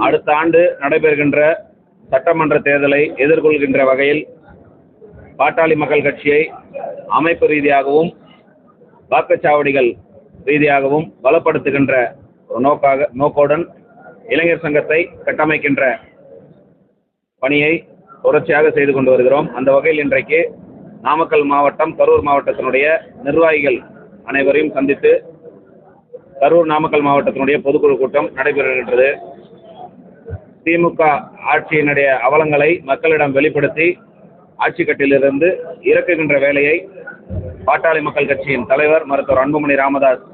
அடுத்த ஆண்டு நடைபெறுகின்ற சட்டமன்ற தேர்தலை எதிர்கொள்கின்ற வகையில் பாட்டாளி மக்கள் கட்சியை அமைப்பு ரீதியாகவும் வாக்குச்சாவடிகள் ரீதியாகவும் பலப்படுத்துகின்ற ஒரு நோக்குடன் இளைஞர் சங்கத்தை கட்டமைக்கின்ற பணியை தொடர்ச்சியாக செய்து கொண்டு வருகிறோம். அந்த வகையில் இன்றைக்கு நாமக்கல் மாவட்டம், கரூர் மாவட்டத்தினுடைய நிர்வாகிகள் அனைவரையும் சந்தித்து கரூர் நாமக்கல் மாவட்டத்தினுடைய பொதுக்குழு கூட்டம் நடைபெறுகின்றது. திமுக ஆட்சியினுடைய அவலங்களை மக்களிடம் வெளிப்படுத்தி ஆட்சி கட்டிலிருந்து இறக்குகின்ற வேலையை பாட்டாளி மக்கள் கட்சியின் தலைவர் மருத்துவர் அன்புமணி ராமதாஸ்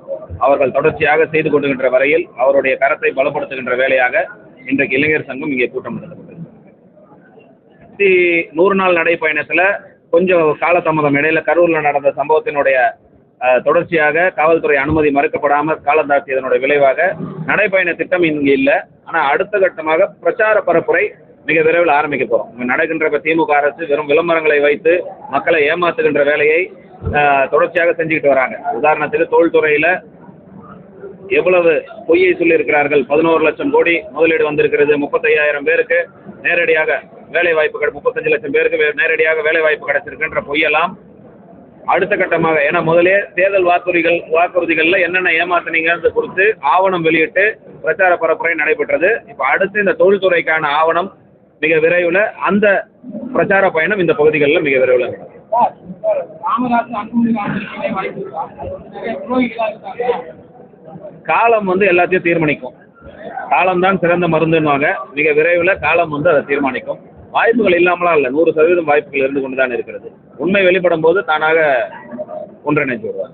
அவர்கள் தொடர்ச்சியாக செய்து கொண்டுகின்ற வரையில் அவருடைய கரத்தை பலப்படுத்துகின்ற வேலையாக இன்றைக்கு இளைஞர் சங்கம் இங்கே கூட்டம் நடத்தப்பட்டது. 100 நாள் நடைப்பயணத்தில் கொஞ்சம் காலதாமதம் இடையில கரூரில் நடந்த சம்பவத்தினுடைய தொடர்ச்சியாக காவல்துறை அனுமதி மறுக்கப்படாமல் காலந்தாழ்த்தியதனுடைய விளைவாக நடைப்பயண திட்டம் இங்கே இல்லை. ஆனால் அடுத்த கட்டமாக பிரச்சார பரப்புரை மிக விரைவில் ஆரம்பிக்க போகிறோம். இங்கே நடக்கின்ற திமுக அரசு வெறும் விளம்பரங்களை வைத்து மக்களை ஏமாத்துகின்ற வேலையை தொடர்ச்சியாக செஞ்சுக்கிட்டு வராங்க. உதாரணத்துக்கு தொழில்துறையில் எவ்வளவு பொய்யை சொல்லியிருக்கிறார்கள். 11 லட்சம் கோடி முதலீடு வந்திருக்கிறது, 35,000 பேருக்கு நேரடியாக வேலை வாய்ப்பு 35 லட்சம் பேருக்கு நேரடியாக வேலை வாய்ப்பு கிடைச்சிருக்குன்ற பொய்யெல்லாம் அடுத்த கட்டமாக, ஏன்னா முதலே தேர்தல் வாக்குறுதிகளில் என்னென்ன ஏமாத்தினீங்கிறது குறித்து ஆவணம் வெளியிட்டு பிரச்சார பரப்புரை நடைபெற்றது. இப்போ அடுத்து இந்த தொழில்துறைக்கான ஆவணம் மிக விரைவில், அந்த பிரச்சார பயணம் இந்த பகுதிகளில் மிக விரைவில். காலம் எல்லாத்தையும் தீர்மானிக்கும். காலம்தான் சிறந்த மருந்துன்னுவாங்க. மிக விரைவில் காலம் அதை தீர்மானிக்கும். வாய்ப்புகள் இல்லாமலாம் இல்லை, 100% வாய்ப்புகள் இருந்து கொண்டு தான் இருக்கிறது. உண்மை வெளிப்படும் போது தானாக ஒன்றிணைந்து வருவார்.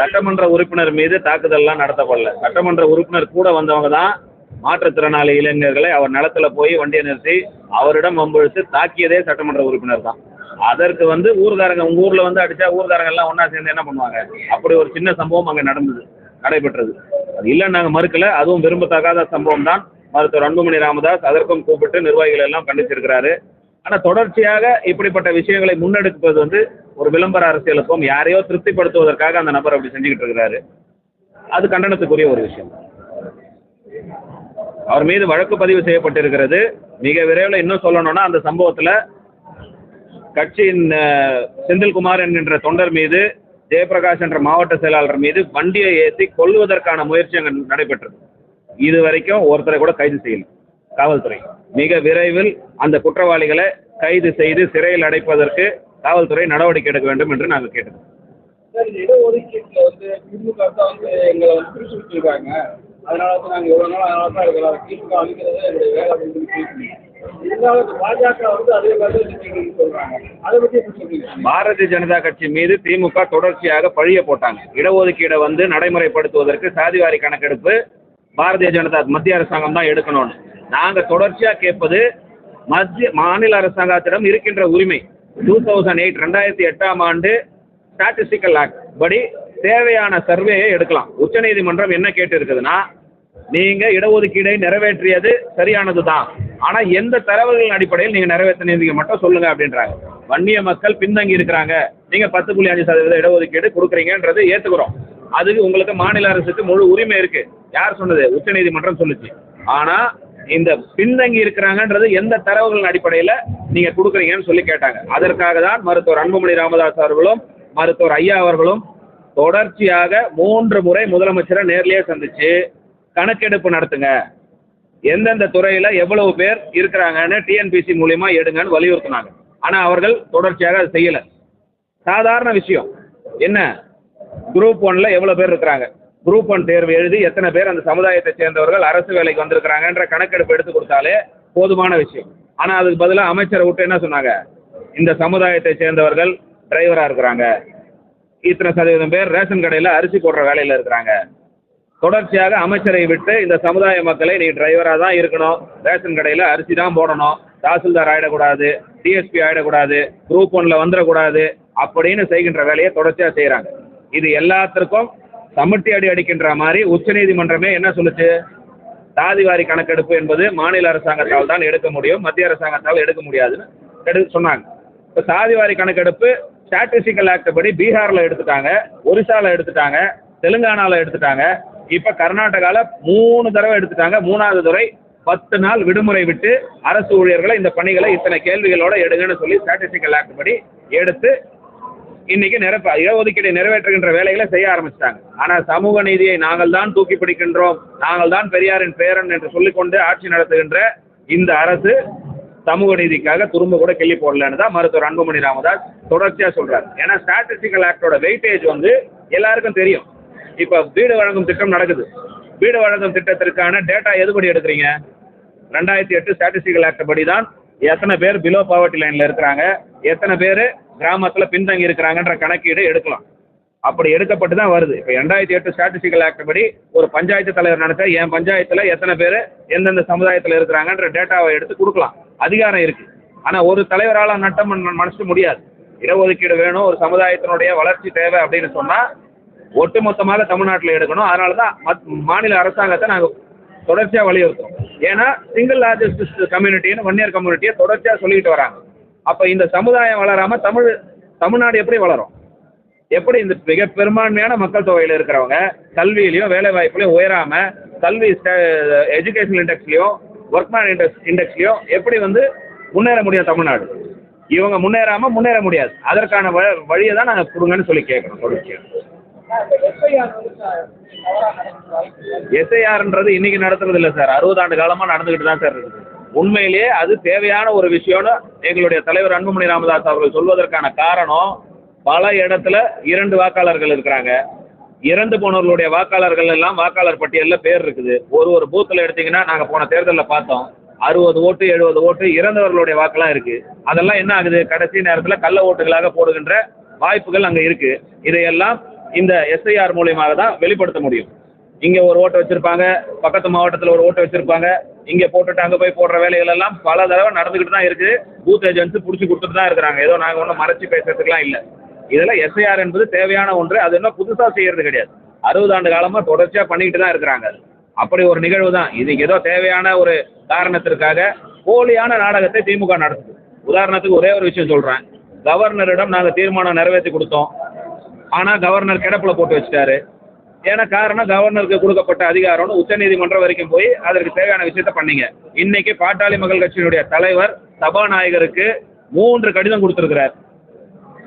சட்டமன்ற உறுப்பினர் மீது தாக்குதல்லாம் நடத்தப்படல. சட்டமன்ற உறுப்பினர் கூட வந்தவங்க தான் மாற்றுத்திறனாளி இளைஞர்களை அவர் நிலத்துல போய் வண்டியை நிறுத்தி அவரிடம் வம்பிழுத்து தாக்கியதே சட்டமன்ற உறுப்பினர் தான். அதற்கு ஊர்காரங்க, உங்க ஊர்ல அடிச்சா ஊர்காரங்க எல்லாம் ஒன்னா சேர்ந்து என்ன பண்ணுவாங்க? அப்படி ஒரு சின்ன சம்பவம் அங்க நடைபெற்றது. அது இல்லைன்னு நாங்கள் மறுக்கல. அதுவும் விரும்பத்தகாத சம்பவம் தான். மருத்துவர் அன்புமணி ராமதாஸ் அதற்கும் கூப்பிட்டு நிர்வாகிகள் எல்லாம் கண்டிச்சிருக்கிறாரு. ஆனால் தொடர்ச்சியாக இப்படிப்பட்ட விஷயங்களை முன்னெடுப்பது ஒரு விளம்பர அரசியலுக்கும் யாரையோ திருப்திப்படுத்துவதற்காக அந்த நபர் அப்படி செஞ்சுக்கிட்டு இருக்கிறாரு. அது கண்டனத்துக்குரிய ஒரு விஷயம். அவர் மீது வழக்கு பதிவு செய்யப்பட்டிருக்கிறது. மிக விரைவில் இன்னும் சொல்லணும்னா, அந்த சம்பவத்தில் கட்சியின் செந்தில்குமார் என்கின்ற தொண்டர் மீது, ஜெயபிரகாஷ் என்ற மாவட்ட செயலாளர் மீது வண்டியை ஏற்றி கொல்வதற்கான முயற்சி அங்கே நடைபெற்றது. இது வரைக்கும் ஒருத்தரை கூட கைது செய்யல காவல்துறை. மிக விரைவில் அந்த குற்றவாளிகளை கைது செய்து சிறையில் அடைப்பதற்கு காவல்துறை நடவடிக்கை எடுக்க வேண்டும் என்று நாங்கள் கேட்டோம். பாரதிய ஜனதா கட்சி மீது திமுக தொடர்ச்சியாக பழிய போட்டாங்க. இடஒதுக்கீடை நடைமுறைப்படுத்துவதற்கு சாதிவாரி கணக்கெடுப்பு பாரதிய ஜனதா மத்திய அரசாங்கம் தான் எடுக்கணும்னு நாங்க தொடர்ச்சியா கேட்பது. மாநில அரசாங்கத்திடம் இருக்கின்ற உரிமை 2008 ஆண்டு ஸ்டாட்டிஸ்டிக்கல் ஆக்ட் படி தேவையான சர்வேயை எடுக்கலாம். உச்சநீதிமன்றம் என்ன கேட்டு இருக்குதுன்னா, நீங்க இடஒதுக்கீடை நிறைவேற்றியது சரியானது தான், ஆனா எந்த தரவுகளின் அடிப்படையில் நீங்க நிறைவேற்றினீங்க மட்டும் சொல்லுங்க அப்படின்றாங்க. வன்னிய மக்கள் பின்தங்கி இருக்கிறாங்க, நீங்க 10.5% இடஒதுக்கீடு கொடுக்குறீங்கன்றது ஏத்துக்கிறோம். அதுக்கு உங்களுக்கு மாநில அரசுக்கு முழு உரிமை இருக்கு. யார் சொன்னது? உச்சநீதிமன்றம் சொல்லுச்சு. ஆனா இந்த பின்தங்கி இருக்கிறாங்கன்றது எந்த தரவுகளின் அடிப்படையில் நீங்க கொடுக்குறீங்கன்னு சொல்லி கேட்டாங்க. அதற்காக தான் மருத்துவர் அன்புமணி ராமதாஸ் அவர்களும் மருத்துவர் ஐயா அவர்களும் தொடர்ச்சியாக 3 முறை முதலமைச்சரை நேர்லயே சந்திச்சு கணக்கெடுப்பு நடத்துங்க, எந்தெந்த துறையில எவ்வளவு பேர் இருக்கிறாங்கன்னு டிஎன்பிசி மூலியமா எடுங்கன்னு வலியுறுத்தினாங்க. ஆனா அவர்கள் தொடர்ச்சியாக அதை செய்யல. சாதாரண விஷயம் என்ன, குரூப் 1ல எவ்வளவு பேர் இருக்கிறாங்க, குரூப் 1 தேர்வு எழுதி எத்தனை பேர் அந்த சமுதாயத்தை சேர்ந்தவர்கள் அரசு வேலைக்கு வந்திருக்கிறாங்கன்ற கணக்கெடுப்பு எடுத்து கொடுத்தாலே போதுமான விஷயம். ஆனா அதுக்கு பதிலாக அமைச்சரை விட்டு என்ன சொன்னாங்க, இந்த சமுதாயத்தை சேர்ந்தவர்கள் டிரைவரா இருக்கிறாங்க, இத்தனை சதவீதம் பேர் ரேஷன் கடையில் அரிசி போடுற வேலையில் இருக்கிறாங்க. தொடர்ச்சியாக அமைச்சரை விட்டு இந்த சமுதாய மக்களை நீ டிரைவராக தான் இருக்கணும், ரேஷன் கடையில் அரிசி தான் போடணும், தாசில்தார் ஆகிடக்கூடாது, டிஎஸ்பி ஆகிடக்கூடாது, குரூப் 1ல வந்துடக்கூடாது அப்படின்னு செய்கின்ற வேலையை தொடர்ச்சியாக செய்கிறாங்க. இது எல்லாத்திற்கும் சமட்டி அடி அடிக்கின்ற மாதிரி உச்சநீதிமன்றமே என்ன சொல்லுச்சு, சாதிவாரி கணக்கெடுப்பு என்பது மாநில அரசாங்கத்தால் தான் எடுக்க முடியும், மத்திய அரசாங்கத்தால் எடுக்க முடியாதுன்னு சொன்னாங்க. இப்போ சாதிவாரி கணக்கெடுப்பு ஸ்டாட்டிஸ்டிக்கல் ஆக்ட் படி பீகாரில் எடுத்துட்டாங்க, ஒரிசாவில் எடுத்துட்டாங்க, தெலுங்கானாவில் எடுத்துட்டாங்க, இப்போ கர்நாடகாவில் 3 தடவை எடுத்துட்டாங்க. 3வது தடவை 10 நாள் விடுமுறை விட்டு அரசு ஊழியர்களை இந்த பணிகளை இத்தனை கேள்விகளோட எடுங்கன்னு சொல்லி ஸ்டாட்டிஸ்டிக்கல் ஆக்ட் படி எடுத்து இன்னைக்கு இடஒதுக்கீடு நிறைவேற்றுகின்ற வேலைகளை செய்ய ஆரம்பிச்சிட்டாங்க. ஆனால் சமூக நீதியை நாங்கள் தான் தூக்கி பிடிக்கின்றோம், நாங்கள் தான் பெரியாரின் பேரன் என்று சொல்லிக்கொண்டு ஆட்சி நடத்துகின்ற இந்த அரசு சமூக நீதிக்காக துரும்பு கூட கிள்ளி போடலன்னு தான் மருத்துவர் அன்புமணி ராமதாஸ் தொடர்ச்சியாக சொல்றாரு. ஏன்னா ஸ்டாட்டிஸ்டிக்கல் ஆக்டோட வெயிட்டேஜ் எல்லாருக்கும் தெரியும். இப்போ வீடு வழங்கும் திட்டம் நடக்குது. வீடு வழங்கும் திட்டத்திற்கான டேட்டா எதுபடி எடுக்கிறீங்க? 2008 ஸ்டாட்டிஸ்டிக்கல் ஆக்ட் படி தான் எத்தனை பேர் பிலோ பாவர்ட்டி லைனில் இருக்கிறாங்க, எத்தனை பேர் கிராமத்தில் பின்தங்கி இருக்கிறாங்கன்ற கணக்கீடு எடுக்கலாம். அப்படி எடுக்கப்பட்டு தான் வருது. இப்போ 2008 ஸ்டாட்டிஸ்டிக்கல் ஆக்ட் படி ஒரு பஞ்சாயத்து தலைவர் நினைச்சா என் பஞ்சாயத்தில் எத்தனை பேர் எந்தெந்த சமுதாயத்தில் இருக்கிறாங்கன்ற டேட்டாவை எடுத்து கொடுக்கலாம், அதிகாரம் இருக்கு. ஆனால் ஒரு தலைவரால் நட்டம் மனசு முடியாது. இடஒதுக்கீடு வேணும், ஒரு சமுதாயத்தினுடைய வளர்ச்சி தேவை அப்படின்னு சொன்னால் ஒட்டுமொத்தமாக தமிழ்நாட்டில் எடுக்கணும். அதனால தான் மாநில அரசாங்கத்தை நாங்கள் தொடர்ச்சியாக வலியுறுத்துறோம். ஏன்னா சிங்கிள் லார்ஜஸ்ட் கம்யூனிட்டின்னு வன்னியர் கம்யூனிட்டியை தொடர்ச்சியாக சொல்லிட்டு வராங்க. அப்போ இந்த சமுதாயம் வளராமல் தமிழ்நாடு எப்படி வளரும்? எப்படி இந்த மிக பெரும்பான்மையான மக்கள் தொகையில் இருக்கிறவங்க கல்வியிலையும் வேலை வாய்ப்புலையும் உயராமல் கல்வி எஜுகேஷன் இண்டெக்ஸ்லையும் ஒர்க்மேன் இண்டெக்ஸ்லையும் எப்படி முன்னேற முடியும் தமிழ்நாடு? இவங்க முன்னேறாமல் முன்னேற முடியாது. அதற்கான வழியை தான் நாங்கள் கொடுங்கன்னு சொல்லி கேட்குறோம் தொடர்ச்சியாக. எஸ்ஐஆர்ன்றது இன்னைக்கு நடத்துறது இல்லை சார், 60 ஆண்டு காலமாக நடந்துக்கிட்டு தான் சார் இருக்குது. உண்மையிலேயே அது தேவையான ஒரு விஷயம்னு எங்களுடைய தலைவர் அன்புமணி ராமதாஸ் அவர்கள் சொல்வதற்கான காரணம், பல இடத்துல 2 வாக்காளர்கள் இருக்கிறாங்க. இறந்து போனவர்களுடைய வாக்காளர்கள் எல்லாம் வாக்காளர் பட்டியலில் பேர் இருக்குது. ஒரு பூத்தில் எடுத்தீங்கன்னா நாங்கள் போன தேர்தலில் பார்த்தோம், 60 ஓட்டு 70 ஓட்டு இறந்தவர்களுடைய வாக்கெல்லாம் இருக்குது. அதெல்லாம் என்ன ஆகுது? கடைசி நேரத்தில் கள்ள ஓட்டுகளாக போடுகின்ற வாய்ப்புகள் அங்கே இருக்குது. இதையெல்லாம் இந்த எஸ்ஐஆர் மூலியமாக தான் வெளிப்படுத்த முடியும். இங்கே ஒரு ஓட்டு வச்சுருப்பாங்க, பக்கத்து மாவட்டத்தில் ஒரு ஓட்டு வச்சுருப்பாங்க, இங்கே போட்டுட்டு அங்கே போய் போடுற வேலைகள் எல்லாம் பல தடவை நடந்துக்கிட்டு தான் இருக்குது. பூத் ஏஜென்ட்ஸ் பிடிச்சி கொடுத்துட்டு தான் இருக்கிறாங்க. ஏதோ நாங்கள் ஒன்றும் மறைச்சி பேசுறதுக்கெலாம் இல்லை. இதில் எஸ்ஐஆர் என்பது தேவையான ஒன்று. அது இன்னும் புதுசாக செய்கிறது கிடையாது. 60 ஆண்டு காலமாக தொடர்ச்சியாக பண்ணிக்கிட்டு தான் இருக்கிறாங்க. அப்படி ஒரு நிகழ்வு தான் இது. ஏதோ தேவையான ஒரு காரணத்திற்காக போலியான நாடகத்தை திமுக நடத்துது. உதாரணத்துக்கு ஒரே ஒரு விஷயம் சொல்கிறேன். கவர்னரிடம் நாங்கள் தீர்மானம் நிறைவேற்றி கொடுத்தோம், ஆனால் கவர்னர் கிடப்பில் போட்டு வச்சுட்டாரு. ஏன்னா காரணம், கவர்னருக்கு கொடுக்கப்பட்ட அதிகாரம்னு உச்சநீதிமன்றம் வரைக்கும் போய் அதற்கு தேவையான விஷயத்த பண்ணீங்க. இன்னைக்கு பாட்டாளி மக்கள் கட்சியினுடைய தலைவர் சபாநாயகருக்கு 3 கடிதம் கொடுத்துருக்கிறார்.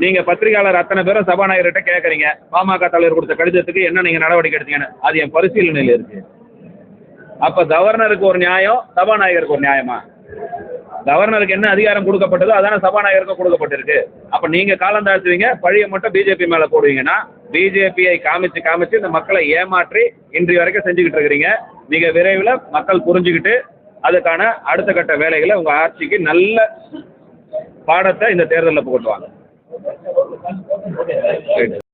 நீங்க பத்திரிகையாளர் அத்தனை பேரும் சபாநாயகர்கிட்ட கேட்குறீங்க, பாமக தலைவர் கொடுத்த கடிதத்துக்கு என்ன நீங்க நடவடிக்கை எடுத்தீங்கன்னு. அது என் பரிசீலனையில் இருக்கு. அப்ப கவர்னருக்கு ஒரு நியாயம், சபாநாயகருக்கு ஒரு நியாயமா? கவர்னருக்கு என்ன அதிகாரம் கொடுக்கப்பட்டதோ அதான சபாநாயகருக்கும் கொடுக்கப்பட்டிருக்கு. அப்ப நீங்க காலம் தாழ்த்துவீங்க, பழியை மட்டும் பிஜேபி மேல போடுவீங்கன்னா, பிஜேபியை காமிச்சு இந்த மக்களை ஏமாற்றி இன்றைய வரைக்கும் செஞ்சுக்கிட்டு இருக்கிறீங்க. மிக விரைவில் மக்கள் புரிஞ்சுக்கிட்டு அதுக்கான அடுத்த கட்ட வேலைகளை உங்க ஆட்சிக்கு நல்ல பாடத்தை இந்த தேர்தலில் புகட்டுவாங்க.